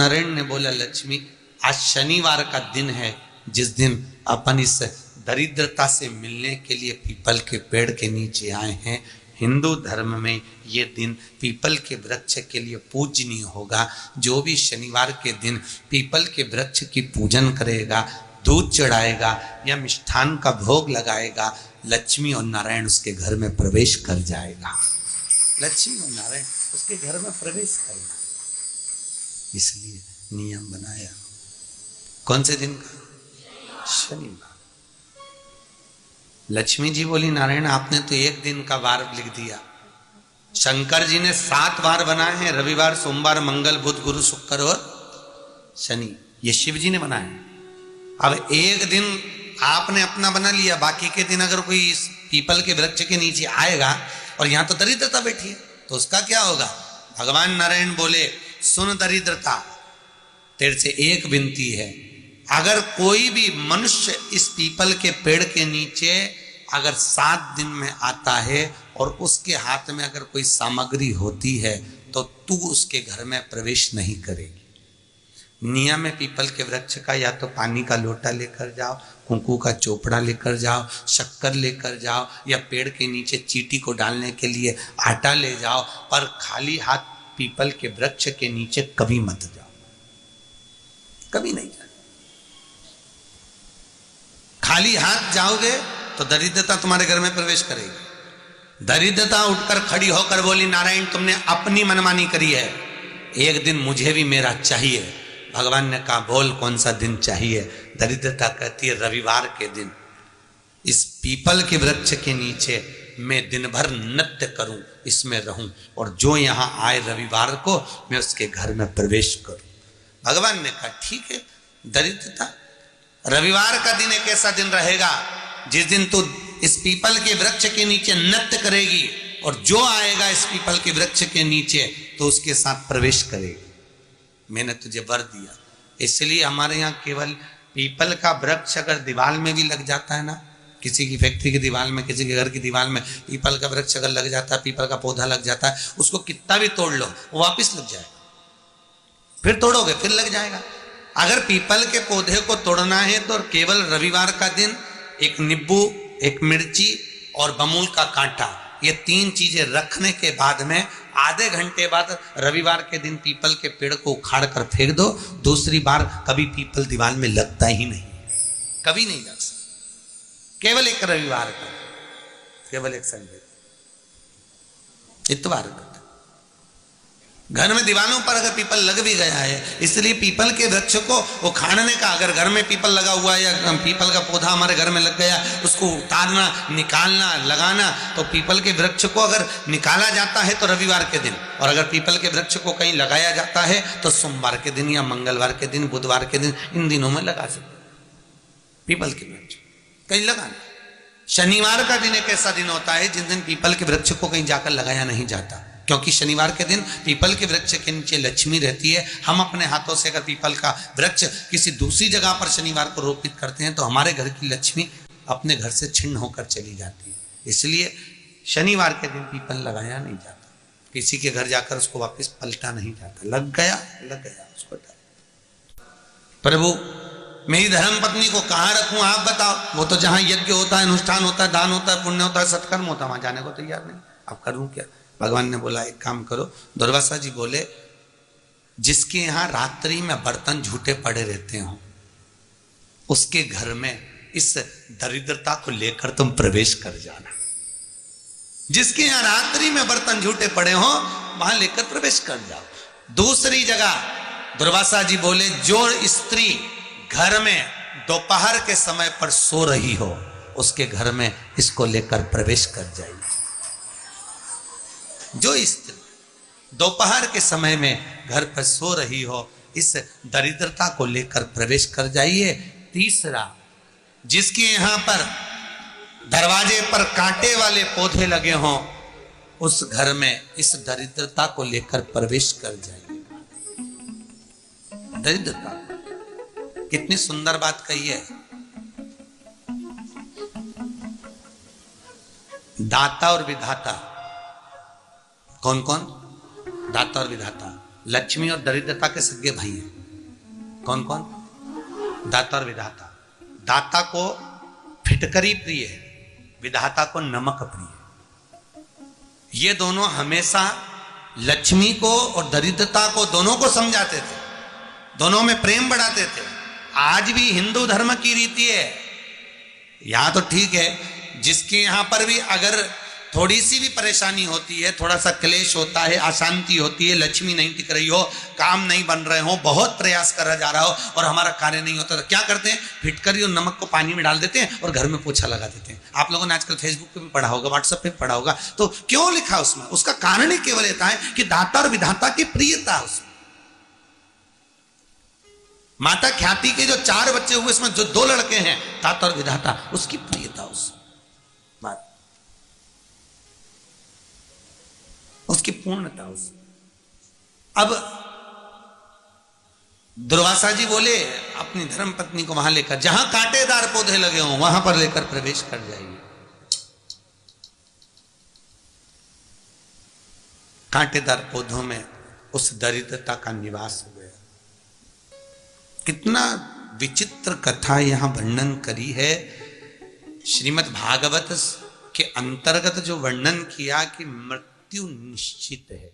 नारायण ने बोला, लक्ष्मी आज शनिवार का दिन है, जिस दिन अपन इस दरिद्रता से मिलने के लिए पीपल के पेड़ के नीचे आए हैं। हिंदू धर्म में ये दिन पीपल के वृक्ष के लिए पूजनीय होगा। जो भी शनिवार के दिन पीपल के वृक्ष की पूजन करेगा, दूध चढ़ाएगा या मिष्ठान का भोग लगाएगा, लक्ष्मी और नारायण उसके घर में प्रवेश कर जाएगा। लक्ष्मी और नारायण उसके घर में प्रवेश करेगा। इसलिए नियम बनाया। कौन से दिन का? शनिवार। लक्ष्मी जी बोली, नारायण आपने तो एक दिन का वार लिख दिया। शंकर जी ने 7 वार बनाए हैं, रविवार, सोमवार, मंगल, बुध, गुरु, शुक्र और शनि। ये शिव जी ने बनाए। अब एक दिन आपने अपना बना लिया, बाकी के दिन अगर कोई इस पीपल के वृक्ष के नीचे आएगा और यहां तो दरिद्रता बैठी है, तो उसका क्या होगा? भगवान नारायण बोले, सुन दरिद्रता, तेरे से एक विनती है, अगर कोई भी मनुष्य इस पीपल के पेड़ के नीचे अगर 7 दिन में आता है और उसके हाथ में अगर कोई सामग्री होती है तो तू उसके घर में प्रवेश नहीं करेगी। नियम है पीपल के वृक्ष का, या तो पानी का लोटा लेकर जाओ, कुंकू का चोपड़ा लेकर जाओ, शक्कर लेकर जाओ, या पेड़ के नीचे चींटी को डालने के लिए आटा ले जाओ, पर खाली हाथ पीपल के वृक्ष के नीचे कभी मत जाओ, कभी नहीं जाओ। खाली हाथ जाओगे तो दरिद्रता तुम्हारे घर में प्रवेश करेगी। दरिद्रता उठकर खड़ी होकर बोली, नारायण तुमने अपनी मनमानी करी है, एक दिन मुझे भी मेरा चाहिए। भगवान ने कहा, बोल कौन सा दिन चाहिए? दरिद्रता कहती है, रविवार के दिन इस पीपल के वृक्ष के नीचे मैं दिन भर नृत्य करूं, इसमें रहूं, और जो यहां आए रविवार को मैं उसके घर में प्रवेश करूं। भगवान ने कहा, ठीक है। दरिद्रता, रविवार का दिन एक ऐसा दिन रहेगा जिस दिन तू इस पीपल के वृक्ष के नीचे नृत्य करेगी, और जो आएगा इस पीपल के वृक्ष के नीचे तो उसके साथ प्रवेश करेगी। मैंने तुझे वर दिया। इसलिए हमारे यहाँ केवल पीपल का वृक्ष अगर दीवार में भी लग जाता है ना, किसी की फैक्ट्री की दीवार में, किसी के घर की दीवार में पीपल का वृक्ष अगर लग जाता है, पीपल का पौधा लग जाता है, उसको कितना भी तोड़ लो वो वापिस लग जाएगा। फिर तोड़ोगे फिर लग जाएगा। अगर पीपल के पौधे को तोड़ना है तो केवल रविवार का दिन एक नींबू, एक मिर्ची और बमूल का कांटा, ये 3 चीजें रखने के बाद में आधे घंटे बाद रविवार के दिन पीपल के पेड़ को उखाड़ कर फेंक दो। दूसरी बार कभी पीपल दीवार में लगता ही नहीं, कभी नहीं लग सकता। केवल एक रविवार का, केवल एक संडे, इतवार का। घर में दीवारों पर अगर पीपल लग भी गया है, इसलिए पीपल के वृक्ष को उखाड़ने का, अगर घर में पीपल लगा हुआ है या पीपल का पौधा हमारे घर में लग गया, उसको उतारना, निकालना, लगाना, तो पीपल के वृक्ष को अगर निकाला जाता है तो रविवार के दिन, और अगर पीपल के वृक्ष को कहीं लगाया जाता है तो सोमवार के दिन या मंगलवार के दिन, बुधवार के दिन, इन दिनों में लगा सकते पीपल के वृक्ष कहीं लगाना। शनिवार का दिन एक ऐसा दिन होता है जिस दिन पीपल के वृक्ष को कहीं जाकर लगाया नहीं जाता, क्योंकि शनिवार के दिन पीपल के वृक्ष के नीचे लक्ष्मी रहती है। हम अपने हाथों से अगर पीपल का वृक्ष किसी दूसरी जगह पर शनिवार को रोपित करते हैं तो हमारे घर की लक्ष्मी अपने घर से छिन्न होकर चली जाती है। इसलिए शनिवार के दिन पीपल लगाया नहीं जाता, किसी के घर जाकर उसको वापस पलटा नहीं जाता। लग गया उसको डाल। प्रभु मेरी धर्म पत्नी को कहाँ रखूं आप बताओ? वो तो जहां यज्ञ होता है, अनुष्ठान होता है, दान होता है, पुण्य होता है, सत्कर्म होता है, वहां जाने को तैयार नहीं। अब करूं क्या? भगवान ने बोला, एक काम करो। दुर्वासा जी बोले, जिसके यहां रात्रि में बर्तन झूठे पड़े रहते हो उसके घर में इस दरिद्रता को लेकर तुम प्रवेश कर जाना। जिसके यहां रात्रि में बर्तन झूठे पड़े हो वहां लेकर प्रवेश कर जाओ। दूसरी जगह दुर्वासा जी बोले, जो स्त्री घर में दोपहर के समय पर सो रही हो उसके घर में इसको लेकर प्रवेश कर जाइए। जो स्त्री दोपहर के समय में घर पर सो रही हो इस दरिद्रता को लेकर प्रवेश कर जाइए। तीसरा, जिसके यहां पर दरवाजे पर कांटे वाले पौधे लगे हों उस घर में इस दरिद्रता को लेकर प्रवेश कर जाइए। दरिद्रता, कितनी सुंदर बात कही है। दाता और विधाता, कौन कौन? दाता और विधाता। लक्ष्मी और दरिद्रता के सगे भाई हैं। कौन कौन? दाता और विधाता। दाता को फिटकरी प्रिय है, विधाता को नमक प्रिय है। ये दोनों हमेशा लक्ष्मी को और दरिद्रता को दोनों को समझाते थे, दोनों में प्रेम बढ़ाते थे। आज भी हिंदू धर्म की रीति है, यहां तो ठीक है, जिसके यहां पर भी अगर थोड़ी सी भी परेशानी होती है, थोड़ा सा क्लेश होता है, अशांति होती है, लक्ष्मी नहीं टिक रही हो, काम नहीं बन रहे हो, बहुत प्रयास करा जा रहा हो और हमारा कार्य नहीं होता, तो क्या करते हैं? फिटकरी और नमक को पानी में डाल देते हैं और घर में पोछा लगा देते हैं। आप लोगों ने आजकल फेसबुक पे भी पढ़ा होगा, व्हाट्सएप पे भी पढ़ा होगा। तो क्यों लिखा उसमें? उसका कारण ही केवल ये है कि दाता और विधाता की प्रियता उसमें। माता ख्याति के जो 4 बच्चे हुए, इसमें जो 2 लड़के हैं, दाता और विधाता, उसकी प्रियता उसकी पूर्णता उस। अब दुर्वासा जी बोले अपनी धर्म पत्नी को वहां लेकर, जहां कांटेदार पौधे लगे हों वहां पर लेकर प्रवेश कर जाइए। कांटेदार पौधों में उस दरिद्रता का निवास हो गया। कितना विचित्र कथा यहां वर्णन करी है। श्रीमद् भागवत के अंतर्गत जो वर्णन किया कि मृत्यु निश्चित है,